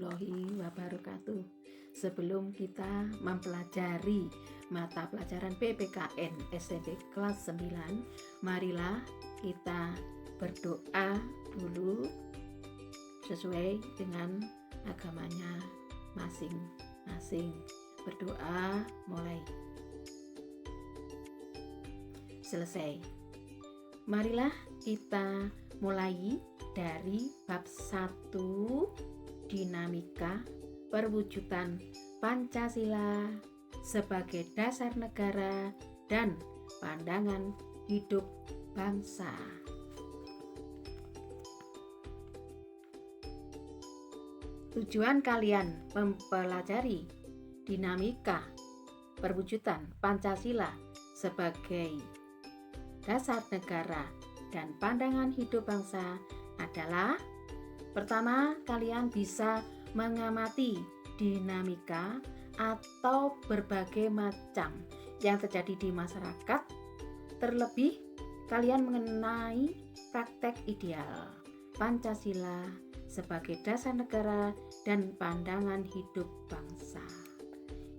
warahmatullahi wabarakatuh. Sebelum kita mempelajari mata pelajaran PPKN SMP kelas 9, marilah kita berdoa dulu sesuai dengan agamanya masing-masing. Berdoa mulai. Selesai. Marilah kita mulai dari bab 1, dinamika perwujudan Pancasila sebagai dasar negara dan pandangan hidup bangsa. Tujuan kalian mempelajari dinamika perwujudan Pancasila sebagai dasar negara dan pandangan hidup bangsa adalah: pertama, kalian bisa mengamati dinamika atau berbagai macam yang terjadi di masyarakat. Terlebih, kalian mengenai praktek ideal Pancasila sebagai dasar negara dan pandangan hidup bangsa.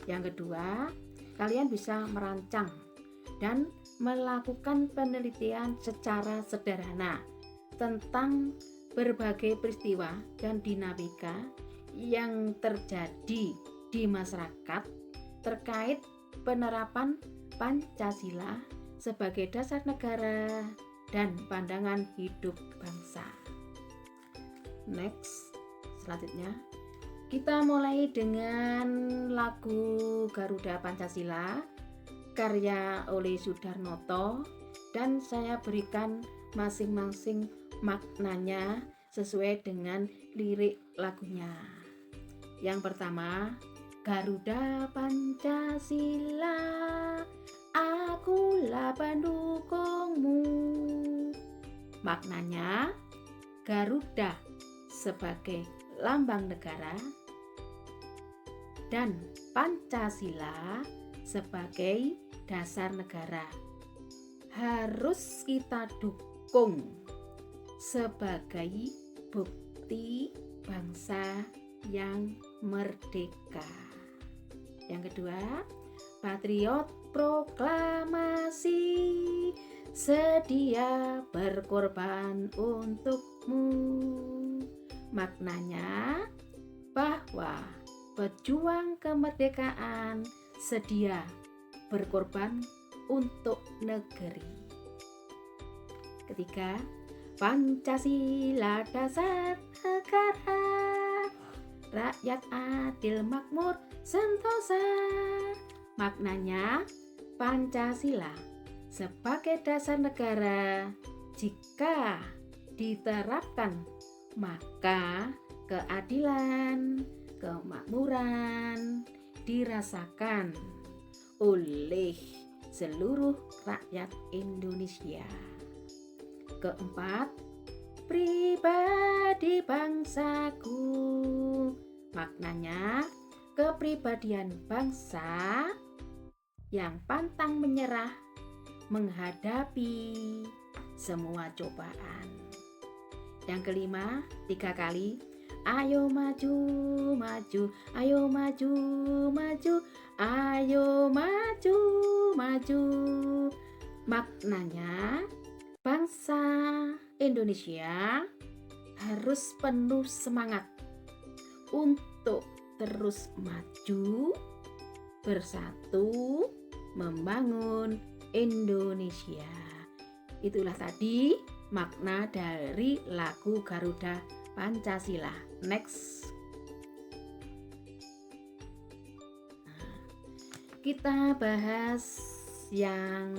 Yang kedua, kalian bisa merancang dan melakukan penelitian secara sederhana tentang berbagai peristiwa dan dinamika yang terjadi di masyarakat terkait penerapan Pancasila sebagai dasar negara dan pandangan hidup bangsa. Next, selanjutnya kita mulai dengan lagu Garuda Pancasila karya oleh Sudarnoto, dan saya berikan masing-masing maknanya sesuai dengan lirik lagunya. Yang pertama, Garuda Pancasila, akulah pendukungmu. Maknanya, Garuda sebagai lambang negara dan Pancasila sebagai dasar negara harus kita dukung sebagai bukti bangsa yang merdeka. Yang kedua, patriot proklamasi, sedia berkorban untukmu. Maknanya bahwa pejuang kemerdekaan sedia berkorban untuk negeri. Ketiga, Pancasila dasar negara, rakyat adil makmur sentosa. Maknanya, Pancasila sebagai dasar negara jika diterapkan maka keadilan, kemakmuran dirasakan oleh seluruh rakyat Indonesia. Keempat, pribadi bangsaku. Maknanya, kepribadian bangsa yang pantang menyerah menghadapi semua cobaan. Yang kelima, 3 kali, ayo maju, maju, ayo maju, maju, ayo maju, maju. Maknanya, bangsa Indonesia harus penuh semangat untuk terus maju, bersatu, membangun Indonesia. Itulah tadi makna dari lagu Garuda Pancasila. Next, kita bahas yang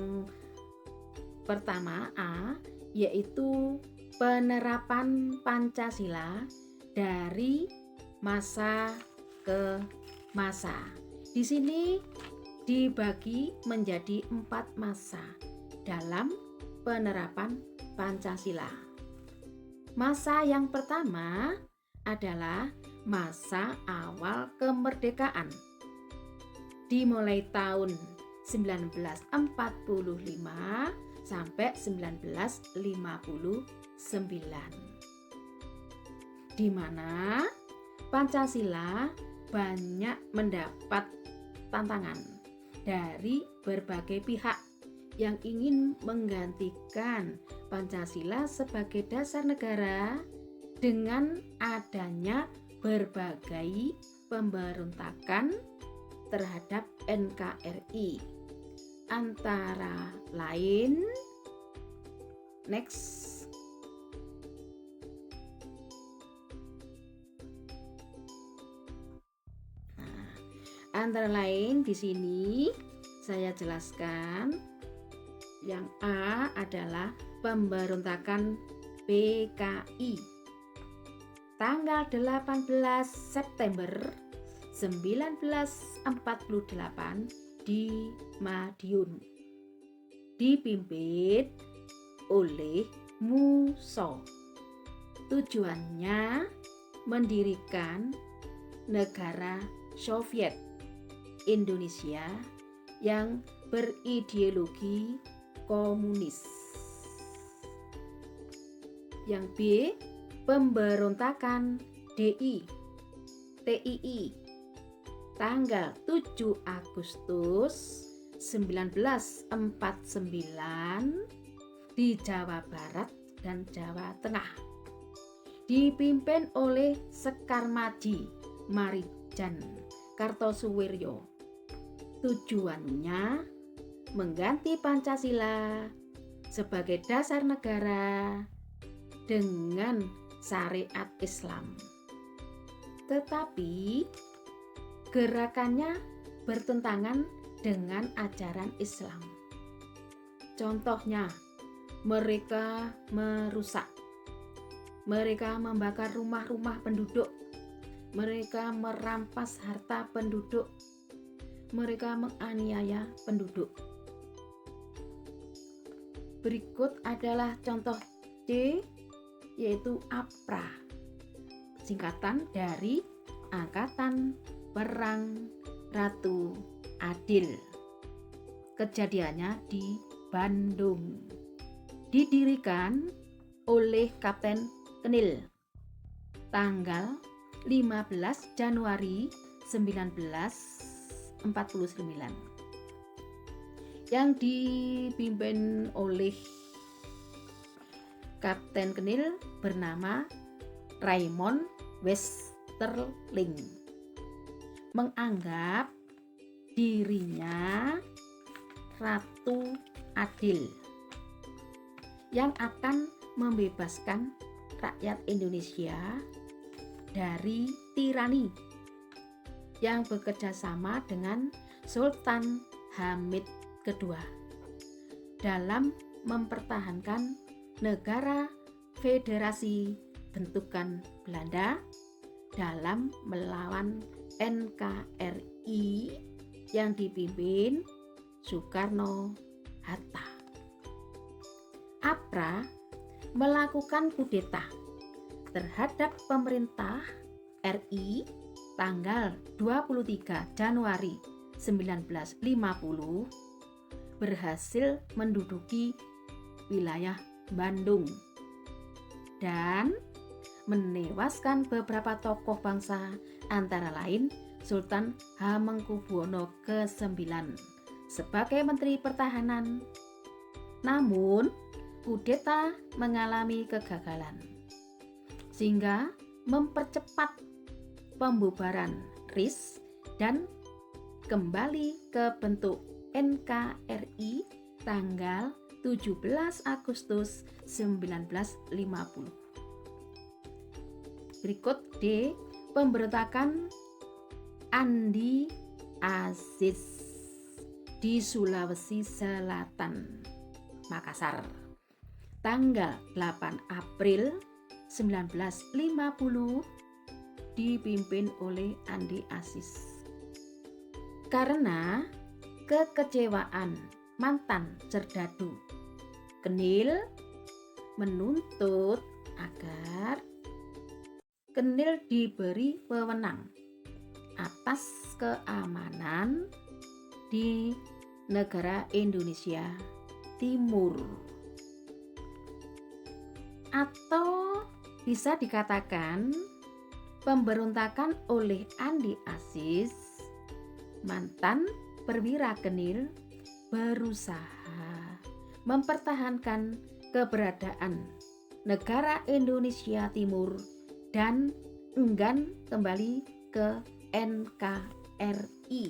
pertama, A, yaitu penerapan Pancasila dari masa ke masa. Di sini dibagi menjadi 4 masa dalam penerapan Pancasila. Masa yang pertama adalah masa awal kemerdekaan, dimulai tahun 1945 sampai 1959, di mana Pancasila banyak mendapat tantangan dari berbagai pihak yang ingin menggantikan Pancasila sebagai dasar negara dengan adanya berbagai pemberontakan terhadap NKRI. Antara lain, next. Antara lain di sini saya jelaskan. Yang A adalah pemberontakan PKI. Tanggal 18 September 1948 di Madiun. Dipimpin oleh Musso. Tujuannya mendirikan negara Soviet Indonesia yang berideologi komunis. Yang B, pemberontakan TII. Tanggal 7 Agustus 1949 di Jawa Barat dan Jawa Tengah. Dipimpin oleh Sekar Maji Marijan Kartosuwiryo. Tujuannya mengganti Pancasila sebagai dasar negara dengan syariat Islam. Tetapi gerakannya bertentangan dengan ajaran Islam. Contohnya, mereka merusak, mereka membakar rumah-rumah penduduk, mereka merampas harta penduduk, mereka menganiaya penduduk. Berikut adalah contoh C, yaitu APRA, singkatan dari Angkatan Perang Ratu Adil. Kejadiannya di Bandung. Didirikan oleh Kapten Kenil tanggal 15 Januari 1949 yang dipimpin oleh Kapten Kenil bernama Raymond Westerling. Menganggap dirinya Ratu Adil yang akan membebaskan rakyat Indonesia dari tirani yang bekerja sama dengan Sultan Hamid II dalam mempertahankan negara federasi bentukan Belanda dalam melawan NKRI yang dipimpin Soekarno-Hatta. APRA melakukan kudeta terhadap pemerintah RI tanggal 23 Januari 1950, berhasil menduduki wilayah Bandung dan menewaskan beberapa tokoh bangsa, antara lain Sultan Hamengkubuwono ke-9 sebagai Menteri Pertahanan. Namun, kudeta mengalami kegagalan, sehingga mempercepat pembubaran RIS dan kembali ke bentuk NKRI tanggal 17 Agustus 1950. Berikut D, pemberontakan Andi Aziz di Sulawesi Selatan, Makassar, tanggal 8 April 1950, dipimpin oleh Andi Aziz. Karena kekecewaan mantan serdadu, Kenil menuntut agar Kenil diberi wewenang atas keamanan di negara Indonesia Timur, atau bisa dikatakan pemberontakan oleh Andi Aziz, mantan perwira Genil, berusaha mempertahankan keberadaan negara Indonesia Timur dan enggan kembali ke NKRI.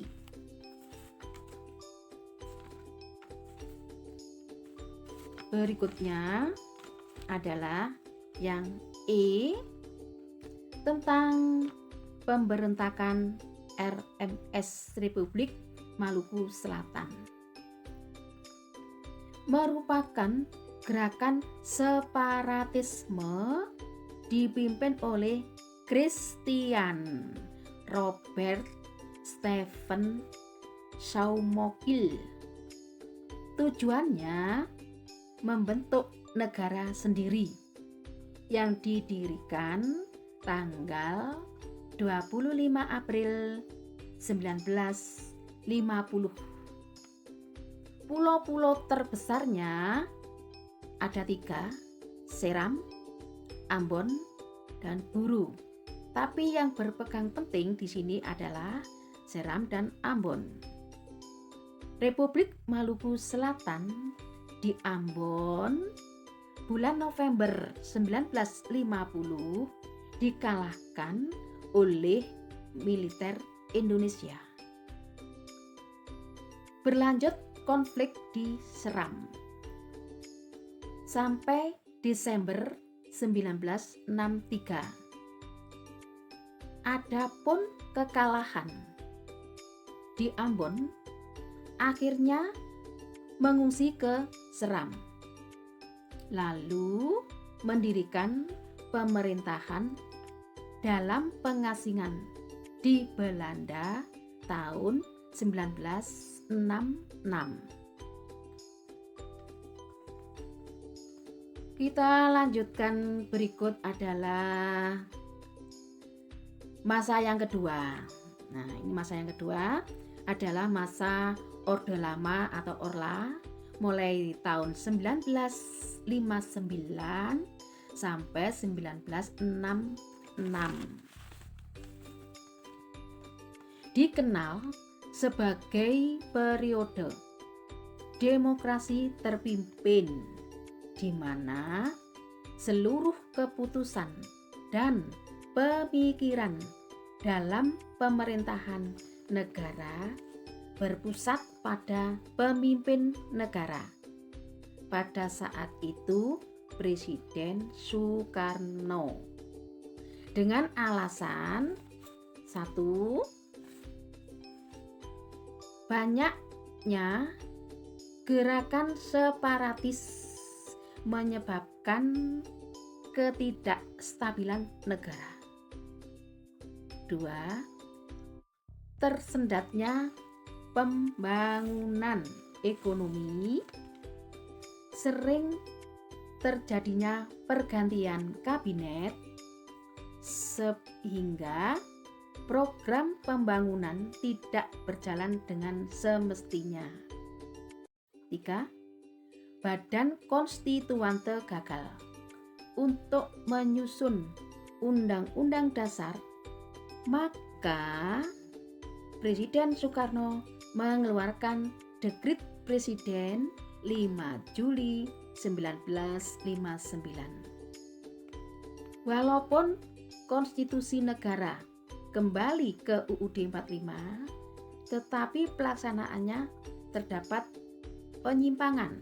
Berikutnya adalah yang E, tentang pemberontakan RMS Republik Maluku Selatan. Merupakan gerakan separatisme dipimpin oleh Christian Robert Stephen Saumokil. Tujuannya membentuk negara sendiri yang didirikan tanggal 25 April 1950. Pulau-pulau terbesarnya ada 3, Seram, Ambon, dan Buru. Tapi yang berpegang penting di sini adalah Seram dan Ambon. Republik Maluku Selatan di Ambon bulan November 1950 dikalahkan oleh militer Indonesia. Berlanjut konflik di Seram sampai Desember 1963. Adapun kekalahan di Ambon, akhirnya mengungsi ke Seram, lalu mendirikan pemerintahan dalam pengasingan di Belanda tahun 1966. Kita lanjutkan, berikut adalah masa yang kedua. Nah, ini masa yang kedua adalah masa Orde Lama atau Orla, mulai tahun 1959 sampai 1966. Dikenal sebagai periode demokrasi terpimpin, di mana seluruh keputusan dan pemikiran dalam pemerintahan negara berpusat pada pemimpin negara. Pada saat itu Presiden Soekarno, dengan alasan 1, banyaknya gerakan separatis menyebabkan ketidakstabilan negara. 2, tersendatnya pembangunan ekonomi, sering terjadinya pergantian kabinet sehingga program pembangunan tidak berjalan dengan semestinya. 3, Badan Konstituante gagal untuk menyusun Undang-Undang Dasar, maka Presiden Soekarno mengeluarkan Dekrit Presiden 5 Juli 1959. Walaupun konstitusi negara kembali ke UUD 45, tetapi pelaksanaannya terdapat penyimpangan,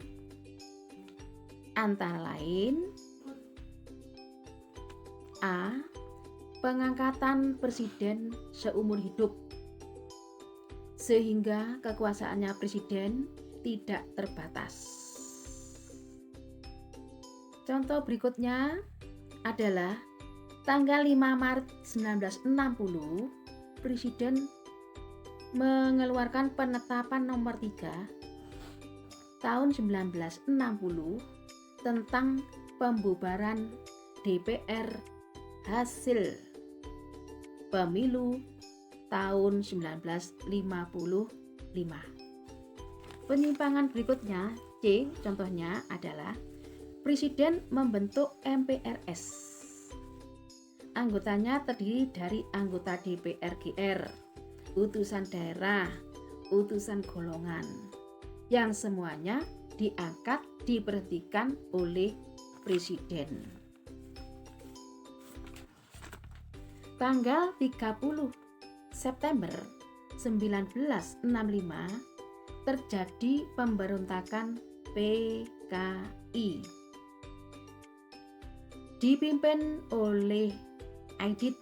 antara lain A. Pengangkatan presiden seumur hidup, sehingga kekuasaannya presiden tidak terbatas. Contoh berikutnya adalah tanggal 5 Maret 1960, Presiden mengeluarkan penetapan nomor 3 tahun 1960 tentang pembubaran DPR hasil pemilu tahun 1955. Penyimpangan berikutnya C, contohnya adalah Presiden membentuk MPRS Anggotanya terdiri dari anggota DPR GR, utusan daerah, utusan golongan, yang semuanya diangkat diberhentikan oleh Presiden. Tanggal 30 September 1965 terjadi pemberontakan PKI. Dipimpin oleh Aidit,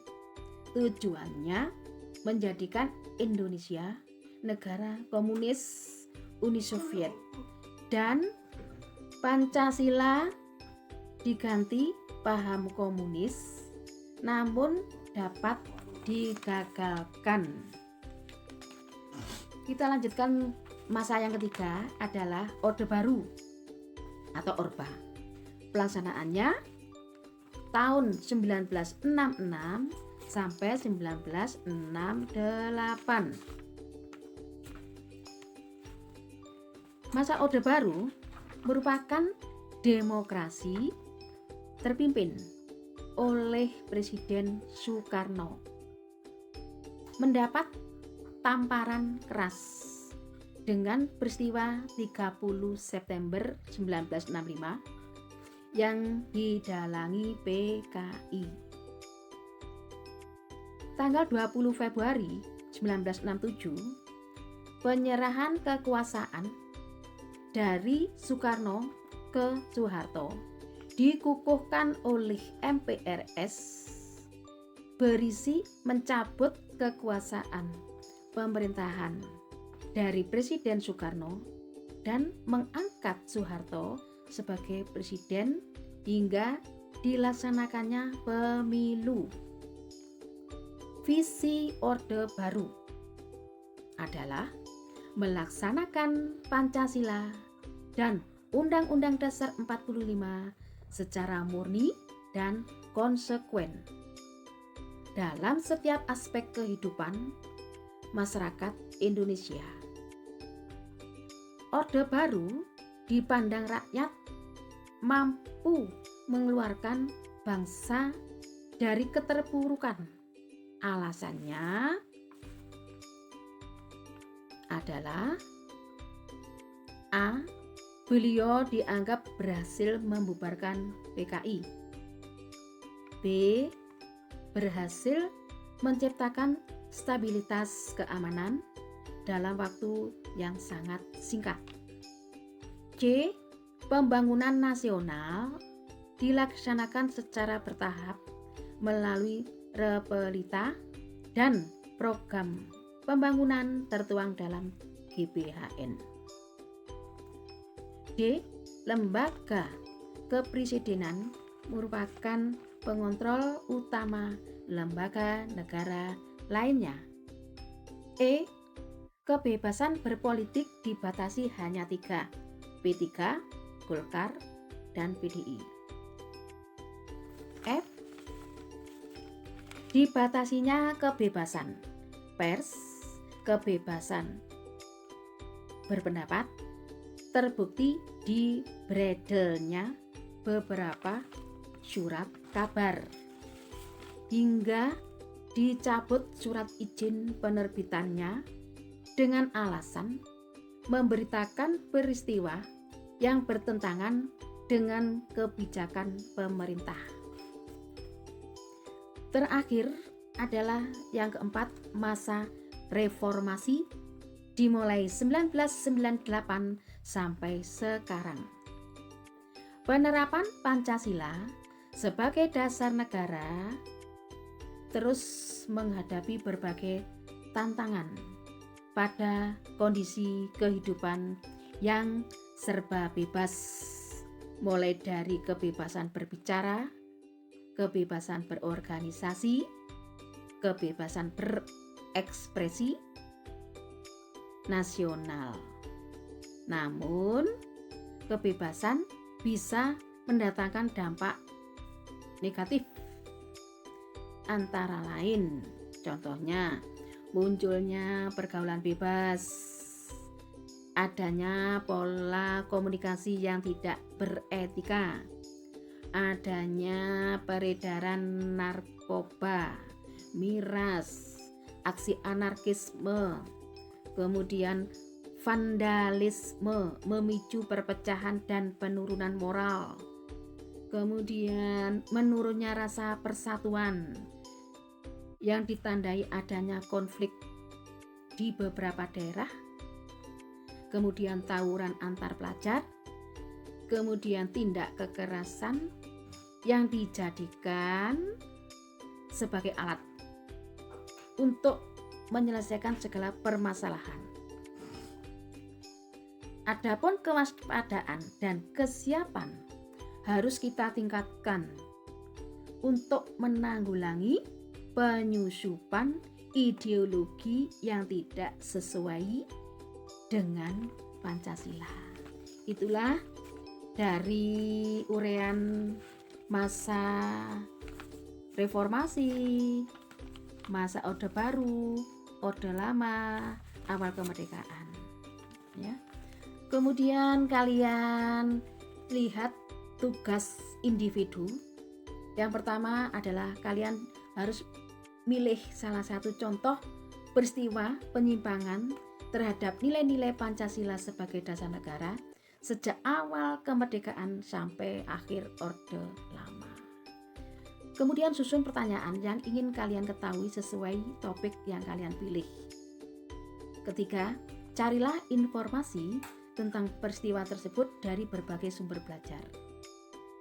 tujuannya menjadikan Indonesia negara komunis Uni Soviet dan Pancasila diganti paham komunis, namun dapat digagalkan. Kita lanjutkan masa yang ketiga adalah Orde Baru atau Orba. Pelaksanaannya tahun 1966 sampai 1968. Masa Orde Baru merupakan demokrasi terpimpin oleh Presiden Soekarno. Mendapat tamparan keras dengan peristiwa 30 September 1965 yang didalangi PKI. Tanggal 20 Februari 1967, penyerahan kekuasaan dari Soekarno ke Soeharto dikukuhkan oleh MPRS berisi mencabut kekuasaan pemerintahan dari Presiden Soekarno dan mengangkat Soeharto sebagai presiden hingga dilaksanakannya pemilu. Visi Orde Baru adalah melaksanakan Pancasila dan Undang-Undang Dasar 45 secara murni dan konsekuen dalam setiap aspek kehidupan masyarakat Indonesia. Orde Baru dipandang rakyat mampu mengeluarkan bangsa dari keterpurukan. Alasannya adalah A. Beliau dianggap berhasil membubarkan PKI. B. Berhasil menciptakan stabilitas keamanan dalam waktu yang sangat singkat. C. Pembangunan nasional dilaksanakan secara bertahap melalui repelita dan program pembangunan tertuang dalam GBHN. D. Lembaga kepresidenan merupakan pengontrol utama lembaga negara lainnya. E. Kebebasan berpolitik dibatasi hanya 3, P3, Golkar, dan PDI. F. Dibatasinya kebebasan pers, kebebasan berpendapat, terbukti di beredelnya beberapa surat kabar hingga dicabut surat izin penerbitannya dengan alasan memberitakan peristiwa yang bertentangan dengan kebijakan pemerintah. Terakhir adalah yang keempat, masa reformasi dimulai 1998 sampai sekarang. Penerapan Pancasila sebagai dasar negara terus menghadapi berbagai tantangan pada kondisi kehidupan yang serba bebas, mulai dari kebebasan berbicara, kebebasan berorganisasi, kebebasan berekspresi nasional. Namun, kebebasan bisa mendatangkan dampak negatif, antara lain contohnya munculnya pergaulan bebas, adanya pola komunikasi yang tidak beretika, adanya peredaran narkoba, miras, aksi anarkisme, kemudian vandalisme, memicu perpecahan dan penurunan moral, kemudian menurunnya rasa persatuan yang ditandai adanya konflik di beberapa daerah, kemudian tawuran antar pelajar, kemudian tindak kekerasan yang dijadikan sebagai alat untuk menyelesaikan segala permasalahan. Adapun kewaspadaan dan kesiapan harus kita tingkatkan untuk menanggulangi penyusupan ideologi yang tidak sesuai dengan Pancasila. Itulah dari uraian masa reformasi, masa Orde Baru, Orde Lama, awal kemerdekaan. Ya. Kemudian kalian lihat tugas individu. Yang pertama adalah kalian harus milih salah satu contoh peristiwa penyimpangan terhadap nilai-nilai Pancasila sebagai dasar negara sejak awal kemerdekaan sampai akhir Orde Lama. Kemudian susun pertanyaan yang ingin kalian ketahui sesuai topik yang kalian pilih. Ketiga, carilah informasi tentang peristiwa tersebut dari berbagai sumber belajar.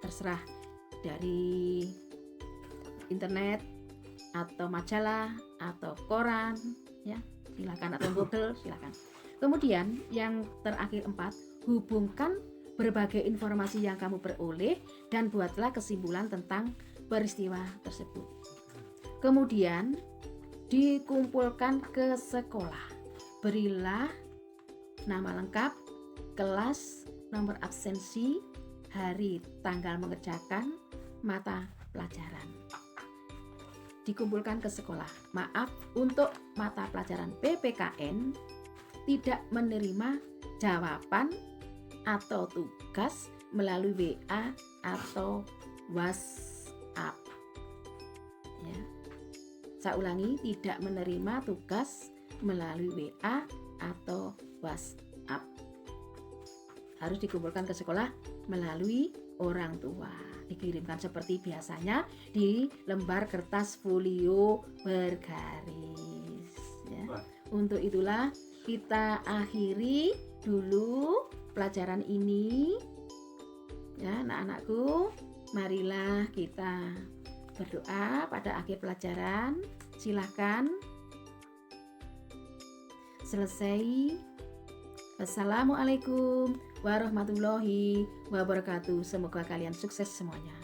Terserah dari internet atau majalah atau koran, ya, silakan, atau Google, silakan. Kemudian yang terakhir 4, hubungkan berbagai informasi yang kamu peroleh dan buatlah kesimpulan tentang peristiwa tersebut. Kemudian dikumpulkan ke sekolah. Berilah nama lengkap, kelas, nomor absensi, hari, tanggal mengerjakan, mata pelajaran. Dikumpulkan ke sekolah. Maaf, untuk mata pelajaran PPKN tidak menerima jawaban atau tugas melalui WA atau WhatsApp. Ya. Saya ulangi, tidak menerima tugas melalui WA atau WhatsApp. Harus dikumpulkan ke sekolah melalui orang tua. Dikirimkan seperti biasanya di lembar kertas folio bergaris. Ya. Untuk itulah kita akhiri dulu pelajaran ini. Ya, anak-anakku, marilah kita berdoa pada akhir pelajaran. Silakan. Selesai. Assalamualaikum warahmatullahi wabarakatuh. Semoga kalian sukses semuanya.